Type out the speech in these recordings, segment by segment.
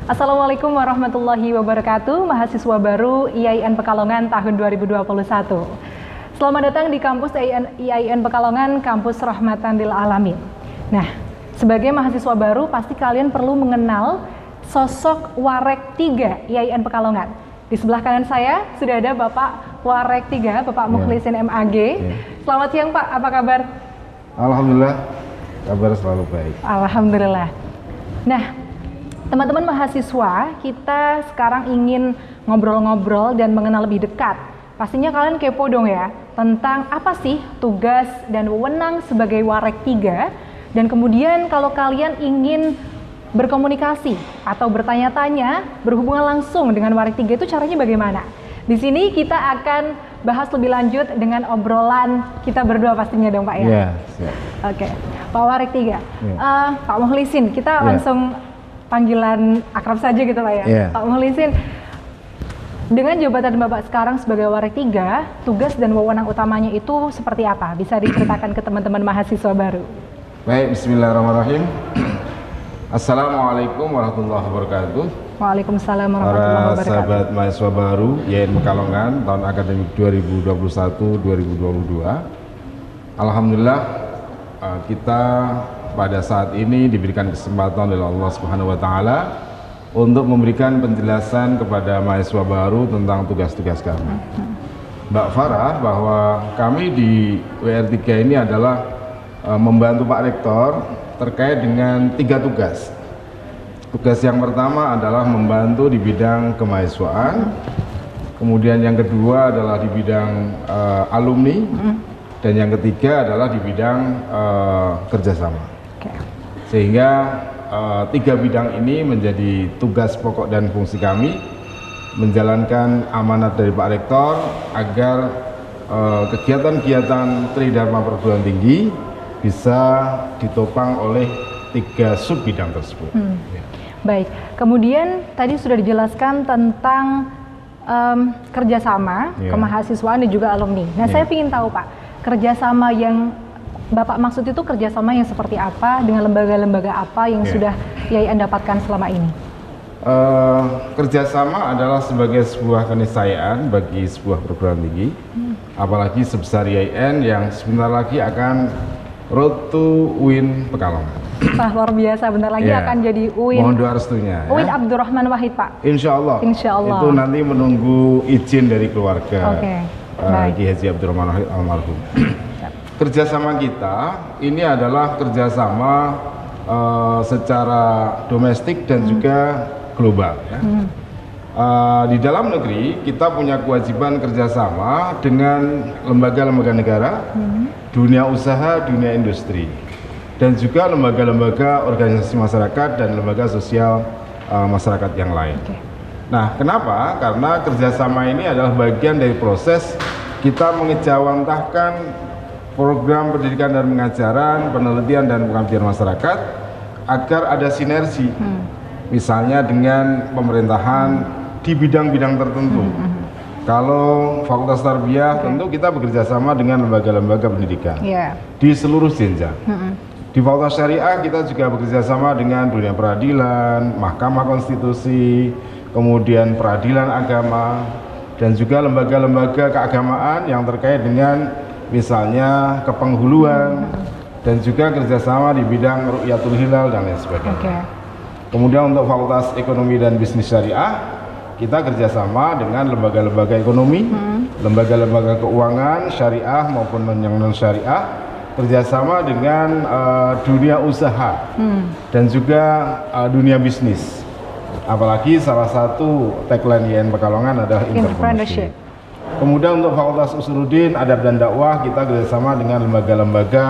Assalamualaikum warahmatullahi wabarakatuh, mahasiswa baru IAIN Pekalongan tahun 2021. Selamat datang di kampus IAIN Pekalongan, kampus Rahmatan lil Alamin. Nah, sebagai mahasiswa baru pasti kalian perlu mengenal sosok Warek 3 IAIN Pekalongan. Di sebelah kanan saya sudah ada Bapak Warek 3, Bapak Mukhlisin MAG. Selamat siang Pak, apa kabar? Alhamdulillah, kabar selalu baik. Alhamdulillah. Nah, teman-teman mahasiswa, kita sekarang ingin ngobrol-ngobrol dan mengenal lebih dekat. Pastinya kalian kepo dong ya, tentang apa sih tugas dan wewenang sebagai Warek 3. Dan kemudian kalau kalian ingin berkomunikasi atau bertanya-tanya, berhubungan langsung dengan Warek 3 itu caranya bagaimana? Di sini kita akan bahas lebih lanjut dengan obrolan kita berdua pastinya dong Pak ya? Iya, siap. Oke, Pak Warek 3. Pak Mukhlisin, kita langsung panggilan akrab saja gitu Pak ya. Pak Mukhlisin, dengan jabatan Bapak sekarang sebagai Warek 3, tugas dan wewenang utamanya itu seperti apa? Bisa diceritakan ke teman-teman mahasiswa baru. Baik, bismillahirrahmanirrahim. Assalamualaikum warahmatullahi wabarakatuh. Waalaikumsalam warahmatullahi Para wabarakatuh. sahabat mahasiswa baru IAIN Pekalongan tahun akademik 2021-2022. Alhamdulillah kita pada saat ini diberikan kesempatan oleh Allah Subhanahu wa taala untuk memberikan penjelasan kepada mahasiswa baru tentang tugas-tugas kami. Mbak Farah, bahwa kami di WR3 ini adalah membantu Pak Rektor terkait dengan 3 tugas. Tugas yang pertama adalah membantu di bidang kemahasiswaan, kemudian yang kedua adalah di bidang alumni, dan yang ketiga adalah di bidang kerjasama. Sehingga 3 bidang ini menjadi tugas pokok dan fungsi kami, menjalankan amanat dari Pak Rektor agar kegiatan-kegiatan Tridharma Perguruan Tinggi bisa ditopang oleh 3 sub bidang tersebut. Baik, kemudian tadi sudah dijelaskan tentang kerjasama, kemahasiswaan dan juga alumni. Nah, saya ingin tahu Pak, kerjasama yang Bapak maksud itu kerjasama yang seperti apa, dengan lembaga-lembaga apa yang sudah IAIN dapatkan selama ini? Kerjasama adalah sebagai sebuah keniscayaan bagi sebuah perguruan tinggi, apalagi sebesar IAIN yang sebentar lagi akan road to UIN Pekalongan. Wah, luar biasa, bentar lagi akan jadi UIN. Mohon doa restunya. UIN Abdurrahman Wahid Pak. Insya Allah. Insya Allah. Itu nanti menunggu izin dari keluarga. Ki Haji Abdurrahman Wahid almarhum. Kerjasama kita ini adalah kerjasama secara domestik dan juga global. Di dalam negeri kita punya kewajiban kerjasama dengan lembaga-lembaga negara, dunia usaha, dunia industri, dan juga lembaga-lembaga organisasi masyarakat dan lembaga sosial masyarakat yang lain. Nah, kenapa? Karena kerjasama ini adalah bagian dari proses kita mengejawantahkan program pendidikan dan pengajaran, penelitian dan pengabdian masyarakat agar ada sinergi, misalnya dengan pemerintahan di bidang-bidang tertentu. Kalau Fakultas Tarbiyah tentu kita bekerja sama dengan lembaga-lembaga pendidikan di seluruh jenjang. Di Fakultas Syariah kita juga bekerja sama dengan dunia peradilan, Mahkamah Konstitusi, kemudian peradilan agama, dan juga lembaga-lembaga keagamaan yang terkait dengan misalnya kepenghuluan, dan juga kerjasama di bidang Ru'yatul Hilal dan lain sebagainya. Kemudian untuk Fakultas Ekonomi dan Bisnis Syariah, kita kerjasama dengan lembaga-lembaga ekonomi, lembaga-lembaga keuangan syariah maupun yang non syariah, kerjasama dengan dunia usaha dan juga dunia bisnis. Apalagi salah satu tagline IAIN Pekalongan adalah entrepreneurship. Kemudian untuk Fakultas Usuluddin, Adab dan Dakwah, kita kerjasama dengan lembaga-lembaga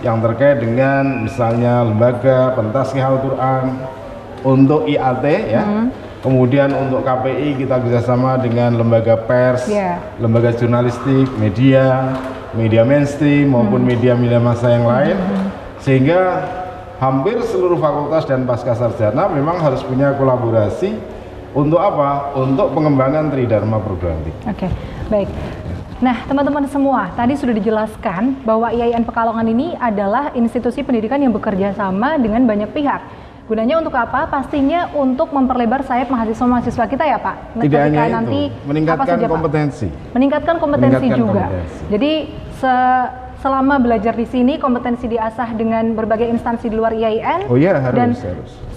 yang terkait dengan misalnya lembaga Pentazkiyah Al-Quran, untuk IAT kemudian untuk KPI kita kerjasama dengan lembaga pers, lembaga jurnalistik, media mainstream maupun media massa yang lain, sehingga hampir seluruh fakultas dan pasca sarjana memang harus punya kolaborasi. Untuk apa? Untuk pengembangan Tridharma Perguruan Tinggi. Baik. Nah, teman-teman semua, tadi sudah dijelaskan bahwa IAIN Pekalongan ini adalah institusi pendidikan yang bekerja sama dengan banyak pihak. gunanya untuk apa? Pastinya untuk memperlebar sayap mahasiswa-mahasiswa kita ya Pak. Tidak hanya nanti itu, meningkatkan saja, kompetensi. Meningkatkan kompetensi juga. Kompetensi. Jadi selama belajar di sini kompetensi diasah dengan berbagai instansi di luar IAIN. Oh iya, harus.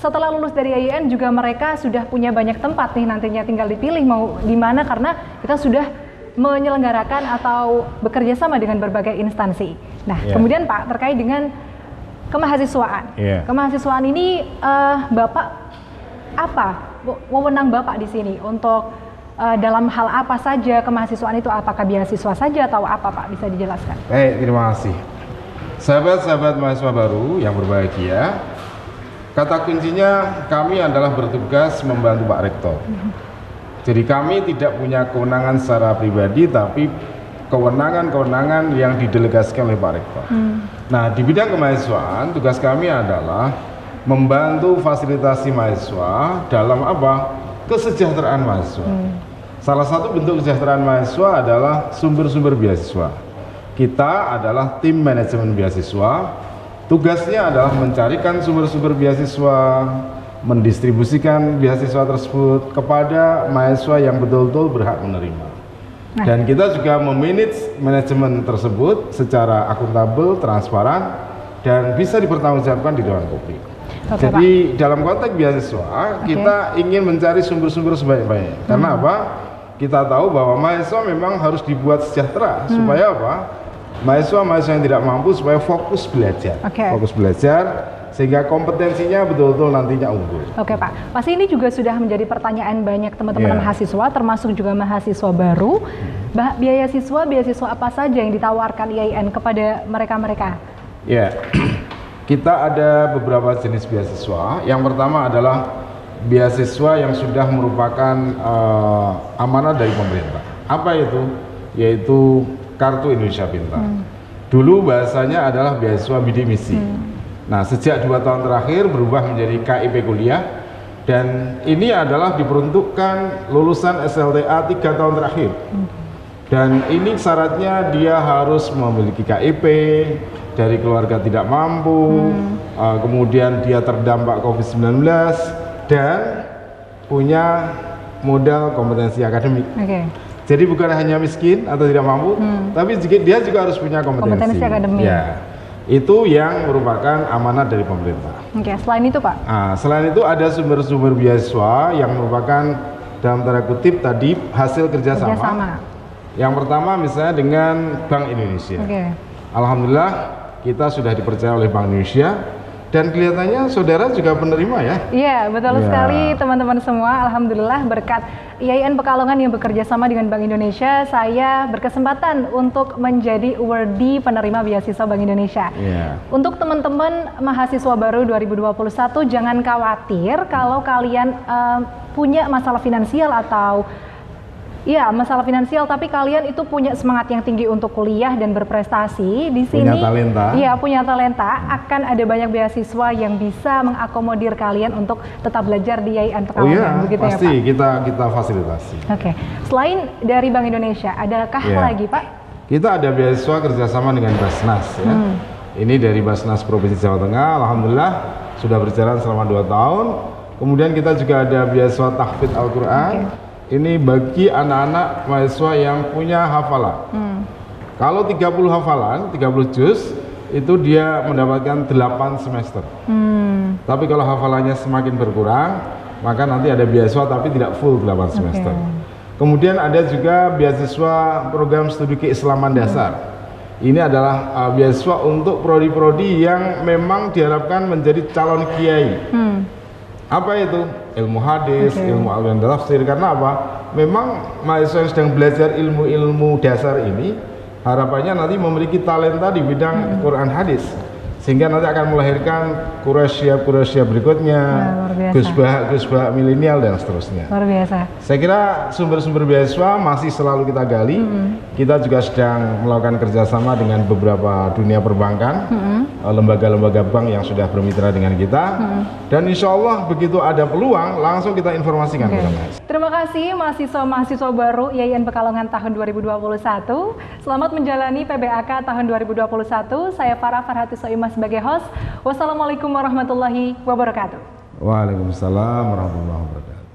Setelah lulus dari IAIN juga mereka sudah punya banyak tempat nih nantinya, tinggal dipilih mau di mana karena kita sudah menyelenggarakan atau bekerja sama dengan berbagai instansi. Nah, kemudian Pak, terkait dengan kemahasiswaan. Kemahasiswaan ini Bapak apa wewenang Bapak di sini untuk dalam hal apa saja kemahasiswaan itu? Apakah beasiswa saja atau apa Pak? Bisa dijelaskan? Baik, terima kasih. Sahabat-sahabat mahasiswa baru yang berbahagia, kata kuncinya kami adalah bertugas membantu Pak Rektor. Jadi kami tidak punya kewenangan secara pribadi, tapi kewenangan-kewenangan yang didelegasikan oleh Pak Rektor. Nah, di bidang kemahasiswaan, tugas kami adalah membantu fasilitasi mahasiswa dalam apa? Kesejahteraan mahasiswa. Salah satu bentuk kesejahteraan mahasiswa adalah sumber-sumber beasiswa. Kita adalah tim manajemen beasiswa. Tugasnya adalah mencarikan sumber-sumber beasiswa, mendistribusikan beasiswa tersebut kepada mahasiswa yang betul-betul berhak menerima. Dan kita juga memanage manajemen tersebut secara akuntabel, transparan, dan bisa dipertanggungjawabkan di dewan publik. Jadi Pak, dalam konteks beasiswa kita ingin mencari sumber-sumber sebaik-baiknya. Karena apa? Kita tahu bahwa mahasiswa memang harus dibuat sejahtera supaya apa? Mahasiswa yang tidak mampu supaya fokus belajar, fokus belajar sehingga kompetensinya betul-betul nantinya unggul. Oke Pak, pasti ini juga sudah menjadi pertanyaan banyak teman-teman mahasiswa, termasuk juga mahasiswa baru. Beasiswa apa saja yang ditawarkan IAIN kepada mereka-mereka? Kita ada beberapa jenis beasiswa. Yang pertama adalah beasiswa yang sudah merupakan amanah dari pemerintah. Apa itu? Yaitu Kartu Indonesia Pintar. Dulu bahasanya adalah beasiswa bidik misi. Nah, sejak 2 tahun terakhir berubah menjadi KIP kuliah, dan ini adalah diperuntukkan lulusan SLTA 3 tahun terakhir. Dan ini syaratnya dia harus memiliki KIP, dari keluarga tidak mampu, kemudian dia terdampak COVID-19, dan punya modal kompetensi akademik. Jadi bukan hanya miskin atau tidak mampu, tapi dia juga harus punya kompetensi akademik. Itu yang merupakan amanat dari pemerintah. Selain itu Pak? Selain itu ada sumber-sumber beasiswa yang merupakan dalam tanda kutip tadi hasil kerjasama. Yang pertama misalnya dengan Bank Indonesia. Alhamdulillah kita sudah dipercaya oleh Bank Indonesia, dan kelihatannya saudara juga penerima ya? Iya, betul sekali teman-teman semua. Alhamdulillah berkat IAIN Pekalongan yang bekerja sama dengan Bank Indonesia, saya berkesempatan untuk menjadi awardee penerima beasiswa Bank Indonesia. Untuk teman-teman mahasiswa baru 2021, jangan khawatir kalau kalian punya masalah finansial atau masalah finansial, tapi kalian itu punya semangat yang tinggi untuk kuliah dan berprestasi di sini. Punya talenta. Punya talenta. Akan ada banyak beasiswa yang bisa mengakomodir kalian untuk tetap belajar di IAIN Pekalongan. Begitu pasti ya, Pak? Kita fasilitasi. Selain dari Bank Indonesia, adakah lagi Pak? Kita ada beasiswa kerjasama dengan Basnas ya. Ini dari Basnas Provinsi Jawa Tengah. Alhamdulillah sudah berjalan selama 2 tahun. Kemudian kita juga ada beasiswa tahfidz Al-Quran. Ini bagi anak-anak mahasiswa yang punya hafalan. Kalau 30 hafalan, 30 juz, itu dia mendapatkan 8 semester. Tapi kalau hafalannya semakin berkurang, maka nanti ada beasiswa tapi tidak full 8 semester. Kemudian ada juga beasiswa program studi keislaman dasar. Ini adalah beasiswa untuk prodi-prodi yang memang diharapkan menjadi calon kiai. Apa itu? Ilmu hadis, ilmu al-Quran dan tafsir. Karena apa? Memang mahasiswa yang sedang belajar ilmu-ilmu dasar ini harapannya nanti memiliki talenta di bidang Quran hadis, sehingga nanti akan melahirkan Quraisy berikutnya, Gus-Bah milenial dan seterusnya. Luar biasa. Saya kira sumber-sumber beasiswa masih selalu kita gali. Kita juga sedang melakukan kerjasama dengan beberapa dunia perbankan, lembaga-lembaga bank yang sudah bermitra dengan kita, dan insya Allah begitu ada peluang langsung kita informasikan kepada mahasiswa. Terima kasih mahasiswa baru IAIN Pekalongan tahun 2021. Selamat menjalani PBAK tahun 2021. Saya Farah Farhati Soimah sebagai host. Wassalamualaikum warahmatullahi wabarakatuh. Waalaikumsalam warahmatullahi wabarakatuh.